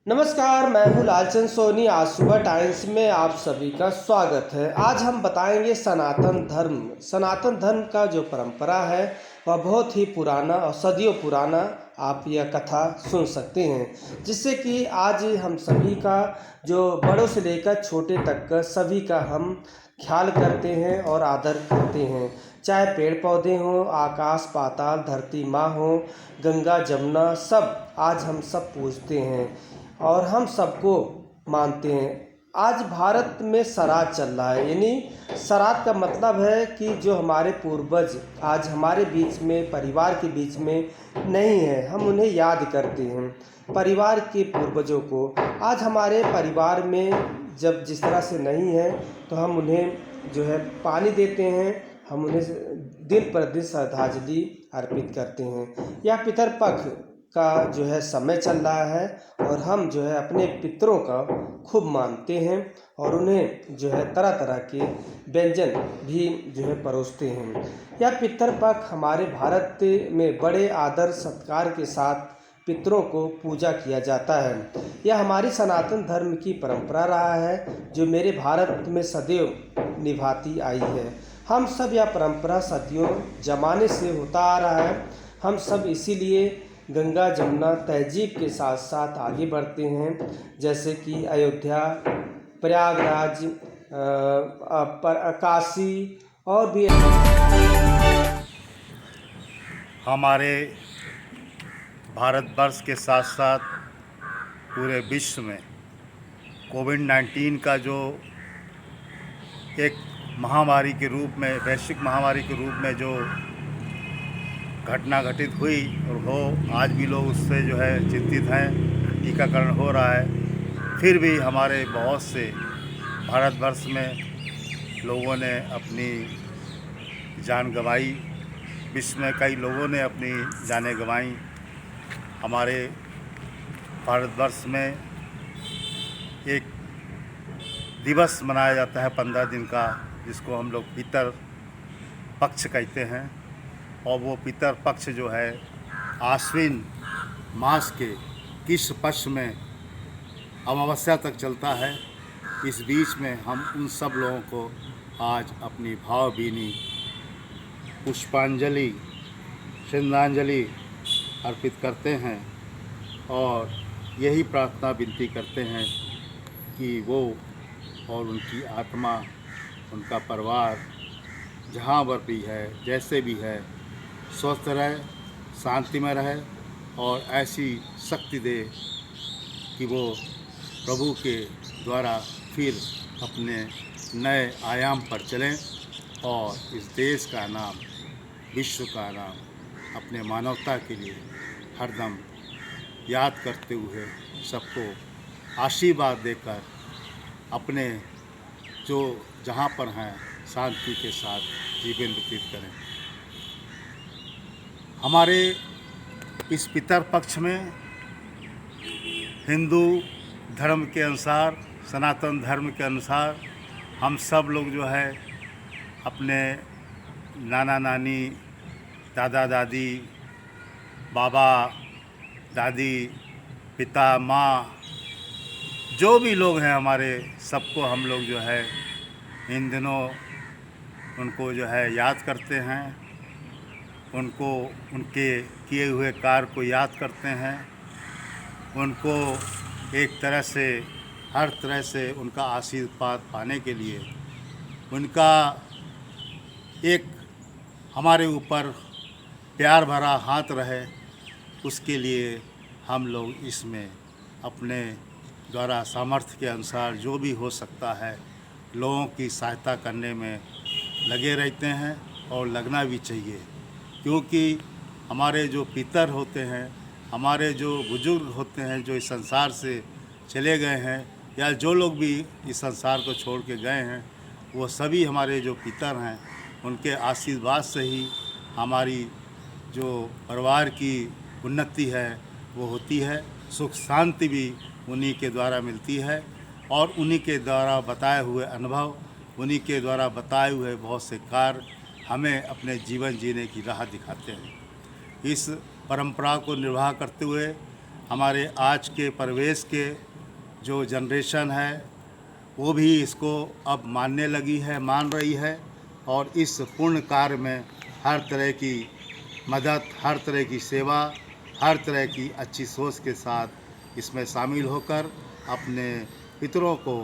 नमस्कार, मैं हूँ लालचंद सोनी। आज सुबह टाइम्स में आप सभी का स्वागत है। आज हम बताएंगे सनातन धर्म। सनातन धर्म का जो परंपरा है वह बहुत ही पुराना और सदियों पुराना आप यह कथा सुन सकते हैं, जिससे कि आज हम सभी का जो बड़ों से लेकर छोटे तक का सभी का हम ख्याल करते हैं और आदर करते हैं। चाहे पेड़ पौधे हों, आकाश पाताल, धरती माँ हो, गंगा जमुना, सब आज हम सब पूजते हैं और हम सबको मानते हैं। आज भारत में श्राद्ध चल रहा है, यानी श्राद्ध का मतलब है कि जो हमारे पूर्वज आज हमारे बीच में, परिवार के बीच में नहीं है, हम उन्हें याद करते हैं। परिवार के पूर्वजों को आज हमारे परिवार में जब जिस तरह से नहीं है तो हम उन्हें जो है पानी देते हैं, हम उन्हें दिन प्रतिदिन श्रद्धांजलि अर्पित करते हैं। यह पितरपक्ष का जो है समय चल रहा है और हम जो है अपने पितरों का खूब मानते हैं और उन्हें जो है तरह तरह के व्यंजन भी जो है परोसते हैं। यह पितरपक्ष हमारे भारत में बड़े आदर सत्कार के साथ पितरों को पूजा किया जाता है। यह हमारी सनातन धर्म की परंपरा रहा है जो मेरे भारत में सदैव निभाती आई है। हम सब यह परंपरा सदियों जमाने से होता आ रहा है। हम सब इसीलिए गंगा जमुना तहजीब के साथ साथ आगे बढ़ते हैं, जैसे कि अयोध्या, प्रयागराज, काशी और भी। हमारे भारतवर्ष के साथ साथ पूरे विश्व में कोविड-19 का जो एक महामारी के रूप में, वैश्विक महामारी के रूप में जो घटना घटित हुई और हो, आज भी लोग उससे जो है चिंतित हैं। टीकाकरण हो रहा है, फिर भी हमारे बहुत से भारतवर्ष में लोगों ने अपनी जान गंवाई। विश्व में कई लोगों ने अपनी जानें गंवाई। हमारे भारतवर्ष में एक दिवस मनाया जाता है 15 दिन का, जिसको हम लोग पितर पक्ष कहते हैं। और वो पितर पक्ष जो है आश्विन मास के कृष्ण पक्ष में अमावस्या तक चलता है। इस बीच में हम उन सब लोगों को आज अपनी भावभीनी पुष्पांजलि, श्रद्धांजलि अर्पित करते हैं और यही प्रार्थना विनती करते हैं कि वो और उनकी आत्मा, उनका परिवार जहाँ पर भी है, जैसे भी है, स्वस्थ रहे, शांति में रहे और ऐसी शक्ति दे कि वो प्रभु के द्वारा फिर अपने नए आयाम पर चलें और इस देश का नाम, विश्व का नाम, अपने मानवता के लिए हरदम याद करते हुए सबको आशीर्वाद देकर अपने जो जहाँ पर हैं शांति के साथ जीवन व्यतीत करें। हमारे इस पितर पक्ष में हिंदू धर्म के अनुसार, सनातन धर्म के अनुसार हम सब लोग जो है अपने नाना नानी, दादा दादी, बाबा दादी, पिता माँ, जो भी लोग हैं हमारे, सबको हम लोग जो है इन दिनों उनको जो है याद करते हैं, उनको उनके किए हुए कार्य को याद करते हैं, उनको एक तरह से हर तरह से उनका आशीर्वाद पाने के लिए उनका एक हमारे ऊपर प्यार भरा हाथ रहे, उसके लिए हम लोग इसमें अपने द्वारा सामर्थ्य के अनुसार जो भी हो सकता है लोगों की सहायता करने में लगे रहते हैं और लगना भी चाहिए। क्योंकि हमारे जो पितर होते हैं, हमारे जो बुजुर्ग होते हैं जो इस संसार से चले गए हैं, या जो लोग भी इस संसार को छोड़ के गए हैं, वो सभी हमारे जो पितर हैं उनके आशीर्वाद से ही हमारी जो परिवार की उन्नति है वो होती है। सुख शांति भी उन्हीं के द्वारा मिलती है और उन्हीं के द्वारा बताए हुए अनुभव, उन्हीं के द्वारा बताए हुए बहुत से कार्य हमें अपने जीवन जीने की राह दिखाते हैं। इस परंपरा को निर्वाह करते हुए हमारे आज के परिवेश के जो जनरेशन है वो भी इसको अब मानने लगी है, मान रही है, और इस पुण्य कार्य में हर तरह की मदद, हर तरह की सेवा, हर तरह की अच्छी सोच के साथ इसमें शामिल होकर अपने पितरों को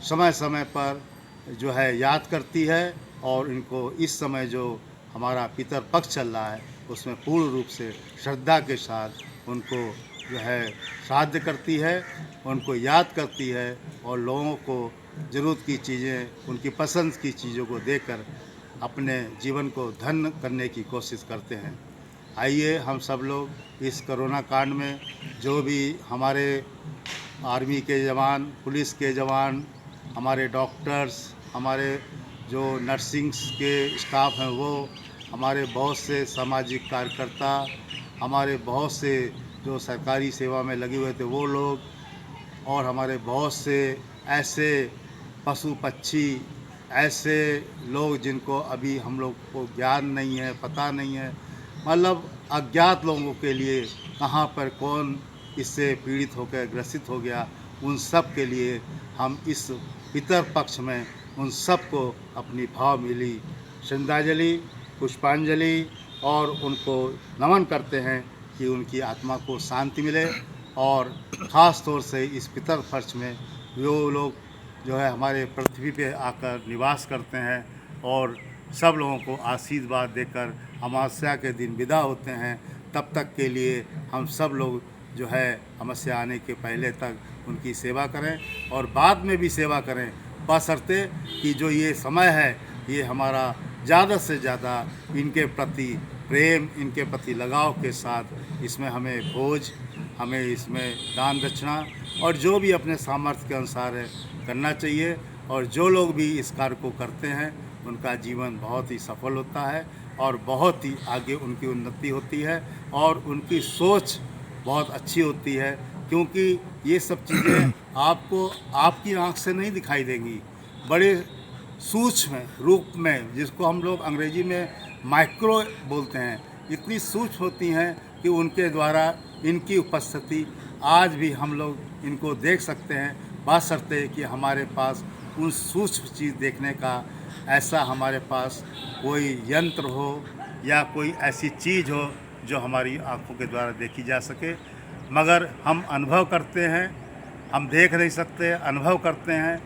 समय समय पर जो है याद करती है और इनको इस समय जो हमारा पितर पक्ष चल रहा है उसमें पूर्ण रूप से श्रद्धा के साथ उनको जो है श्राद्ध करती है, उनको याद करती है और लोगों को ज़रूरत की चीज़ें, उनकी पसंद की चीज़ों को देकर अपने जीवन को धन्य करने की कोशिश करते हैं। आइए हम सब लोग इस कोरोना कांड में जो भी हमारे आर्मी के जवान, पुलिस के जवान, हमारे डॉक्टर्स, हमारे जो नर्सिंग्स के स्टाफ हैं वो, हमारे बहुत से सामाजिक कार्यकर्ता, हमारे बहुत से जो सरकारी सेवा में लगे हुए थे वो लोग, और हमारे बहुत से ऐसे पशु पक्षी, ऐसे लोग जिनको अभी हम लोग को ज्ञान नहीं है, पता नहीं है, मतलब अज्ञात लोगों के लिए कहाँ पर कौन इससे पीड़ित होकर ग्रसित हो गया, उन सब के लिए हम इस पितर पक्ष में उन सब को अपनी भाव मिली श्रद्धांजलि, पुष्पांजलि और उनको नमन करते हैं कि उनकी आत्मा को शांति मिले। और ख़ास तौर से इस पितर पक्ष में वो लोग जो है हमारे पृथ्वी पे आकर निवास करते हैं और सब लोगों को आशीर्वाद देकर अमावस्या के दिन विदा होते हैं। तब तक के लिए हम सब लोग जो है अमावस्या आने के पहले तक उनकी सेवा करें और बाद में भी सेवा करें, बशर्ते कि जो ये समय है ये हमारा ज़्यादा से ज़्यादा इनके प्रति प्रेम, इनके प्रति लगाव के साथ इसमें हमें भोज, हमें इसमें दान दक्षिणा और जो भी अपने सामर्थ्य के अनुसार है करना चाहिए। और जो लोग भी इस कार्य को करते हैं उनका जीवन बहुत ही सफल होता है और बहुत ही आगे उनकी उन्नति होती है और उनकी सोच बहुत अच्छी होती है, क्योंकि ये सब चीज़ें आपको आपकी आँख से नहीं दिखाई देंगी, बड़े सूक्ष्म रूप में, जिसको हम लोग अंग्रेजी में माइक्रो बोलते हैं, इतनी सूक्ष्म होती हैं कि उनके द्वारा इनकी उपस्थिति आज भी हम लोग इनको देख सकते हैं, बशर्ते कि हमारे पास उन सूक्ष्म चीज़ देखने का ऐसा हमारे पास कोई यंत्र हो या कोई ऐसी चीज़ हो जो हमारी आंखों के द्वारा देखी जा सके। मगर हम अनुभव करते हैं, हम देख नहीं सकते, अनुभव करते हैं,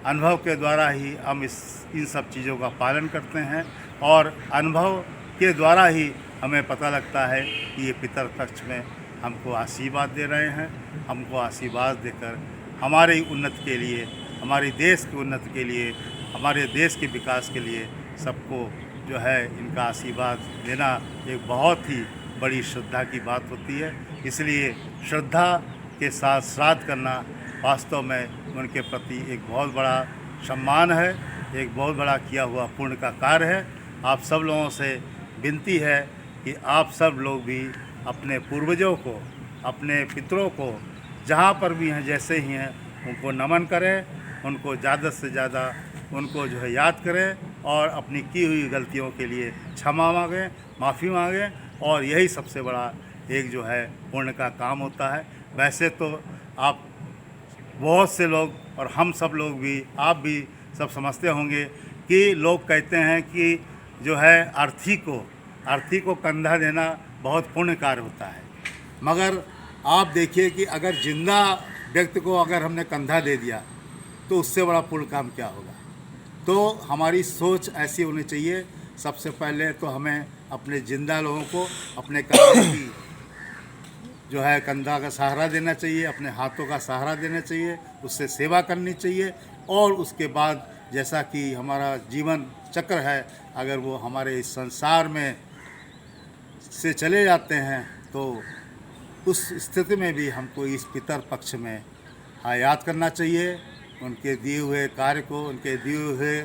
अनुभव के द्वारा ही हम इन सब चीज़ों का पालन करते हैं और अनुभव के द्वारा ही हमें पता लगता है कि ये पितर पक्ष में हमको आशीर्वाद दे रहे हैं, हमको आशीर्वाद देकर हमारी उन्नति के लिए, हमारे देश की उन्नति के लिए, हमारे देश के विकास के लिए सबको जो है इनका आशीर्वाद देना एक बहुत ही बड़ी श्रद्धा की बात होती है। इसलिए श्रद्धा के साथ श्राद्ध करना वास्तव में उनके प्रति एक बहुत बड़ा सम्मान है, एक बहुत बड़ा किया हुआ पुण्य का कार्य है। आप सब लोगों से विनती है कि आप सब लोग भी अपने पूर्वजों को, अपने पितरों को जहाँ पर भी हैं, जैसे ही हैं, उनको नमन करें, उनको ज़्यादा से ज़्यादा उनको जो है याद करें और अपनी की हुई गलतियों के लिए क्षमा मांगें, माफ़ी मांगें, और यही सबसे बड़ा एक जो है पुण्य का काम होता है। वैसे तो आप बहुत से लोग और हम सब लोग भी, आप भी सब समझते होंगे कि लोग कहते हैं कि जो है अर्थी को कंधा देना बहुत पुण्य कार्य होता है। मगर आप देखिए कि अगर जिंदा व्यक्ति को अगर हमने कंधा दे दिया तो उससे बड़ा पुण्य काम क्या होगा। तो हमारी सोच ऐसी होनी चाहिए, सबसे पहले तो हमें अपने जिंदा लोगों को अपने कंधे की जो है कंधा का सहारा देना चाहिए, अपने हाथों का सहारा देना चाहिए, उससे सेवा करनी चाहिए। और उसके बाद जैसा कि हमारा जीवन चक्र है, अगर वो हमारे इस संसार में से चले जाते हैं तो उस स्थिति में भी हमको इस पितर पक्ष में याद करना चाहिए, उनके दिए हुए कार्य को, उनके दिए हुए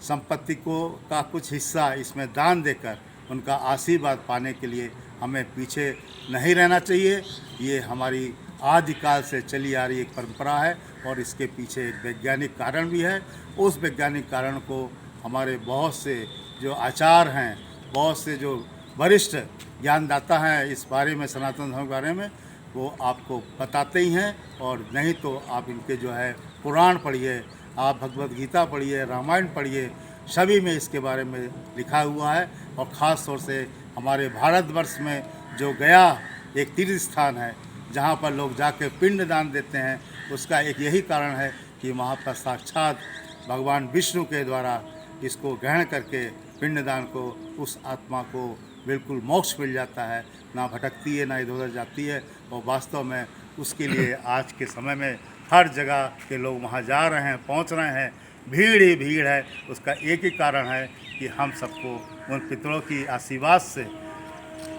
संपत्ति को का कुछ हिस्सा इसमें दान देकर उनका आशीर्वाद पाने के लिए हमें पीछे नहीं रहना चाहिए। ये हमारी आदिकाल से चली आ रही एक परंपरा है और इसके पीछे एक वैज्ञानिक कारण भी है। उस वैज्ञानिक कारण को हमारे बहुत से जो आचार हैं, बहुत से जो वरिष्ठ ज्ञानदाता हैं इस बारे में, सनातन धर्म के बारे में, वो आपको बताते ही हैं, और नहीं तो आप इनके जो है पुराण पढ़िए, आप भगवत गीता पढ़िए, रामायण पढ़िए, सभी में इसके बारे में लिखा हुआ है। और ख़ास तौर से हमारे भारतवर्ष में जो गया एक तीर्थ स्थान है जहाँ पर लोग जाके पिंड दान देते हैं, उसका एक यही कारण है कि वहाँ पर साक्षात भगवान विष्णु के द्वारा इसको ग्रहण करके पिंडदान को उस आत्मा को बिल्कुल मोक्ष मिल जाता है, ना भटकती है, ना इधर उधर जाती है। और वास्तव में उसके लिए आज के समय में हर जगह के लोग वहाँ जा रहे हैं, पहुँच रहे हैं, भीड़ ही भीड़ है। उसका एक ही कारण है कि हम सबको उन पितरों की आशीर्वाद से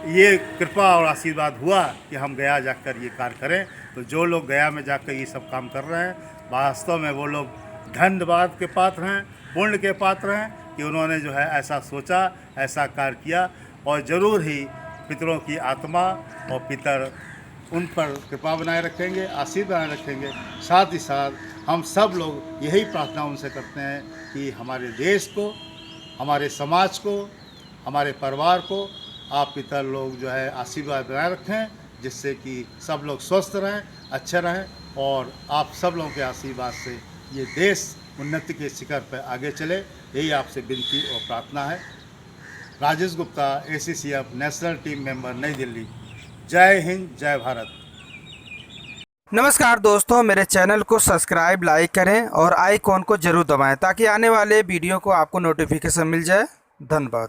ये कृपा और आशीर्वाद हुआ कि हम गया जाकर ये कार्य करें। तो जो लोग गया में जाकर ये सब काम कर रहे हैं, वास्तव में वो लोग धन्यवाद के पात्र हैं, पुण्य के पात्र हैं कि उन्होंने जो है ऐसा सोचा, ऐसा कार्य किया। और ज़रूर ही पितरों की आत्मा और पितर उन पर कृपा बनाए रखेंगे, आशीर्वाद बनाए रखेंगे। साथ ही साथ हम सब लोग यही प्रार्थना उनसे करते हैं कि हमारे देश को, हमारे समाज को, हमारे परिवार को आप पितर लोग जो है आशीर्वाद बनाए रखें, जिससे कि सब लोग स्वस्थ रहें, अच्छे रहें। और आप सब लोगों के आशीर्वाद से ये देश उन्नति के शिखर पर आगे चले, यही आपसे विनती और प्रार्थना है। Rajesh Gupta, ACCF national team member, नई दिल्ली। जय हिंद, जय भारत। नमस्कार दोस्तों, मेरे चैनल को सब्सक्राइब, लाइक करें और आइकॉन को जरूर दबाएं ताकि आने वाले वीडियो को आपको नोटिफिकेशन मिल जाए। धन्यवाद।